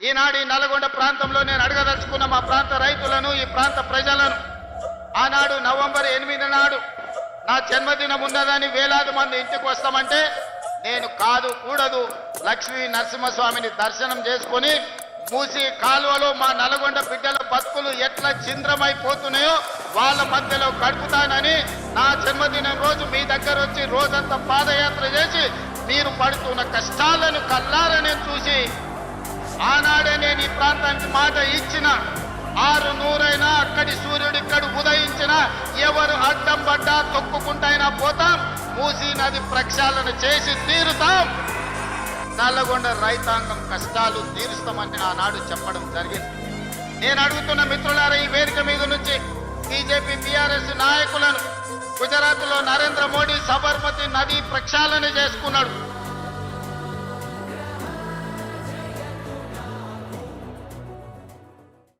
ఈనాడు ఈ నల్గొండ ప్రాంతంలో నేను అడగదలుచుకున్న మా ప్రాంత రైతులను, ఈ ప్రాంత ప్రజలను, ఆనాడు నవంబర్ 8 నాడు నా జన్మదినం ఉన్నదని వేలాది మంది ఇంటికి వస్తామంటే నేను కాదు కూడదు లక్ష్మీ నరసింహస్వామిని దర్శనం చేసుకొని మూసి కాలువలో మా నల్గొండ బిడ్డల బతుకులు ఎట్లా చింద్రమైపోతున్నాయో వాళ్ళ మధ్యలో గడుపుతానని నా జన్మదినం రోజు మీ దగ్గర వచ్చి రోజంతా పాదయాత్ర చేసి మీరు పడుతున్న కష్టాలను కల్లారా నేను చూసి ఆనాడే నేను ఈ ప్రాంతానికి మాట ఇచ్చిన 600 అక్కడి సూర్యుడు ఇక్కడ ఉదయించిన ఎవరు అడ్డం పడ్డా తొక్కుకుంటైనా పోతాం, మూసీ నది ప్రక్షాళన చేసి తీరుతాం, నల్లగొండ రైతాంగం కష్టాలు తీరుస్తామని ఆనాడు చెప్పడం జరిగింది. నేను అడుగుతున్న మిత్రులారా, ఈ వేదిక మీద నుంచి బీజేపీ టీఆర్ఎస్ నాయకులను, గుజరాత్ లో నరేంద్ర మోడీ సబర్మతి నది ప్రక్షాళన చేసుకున్నాడు.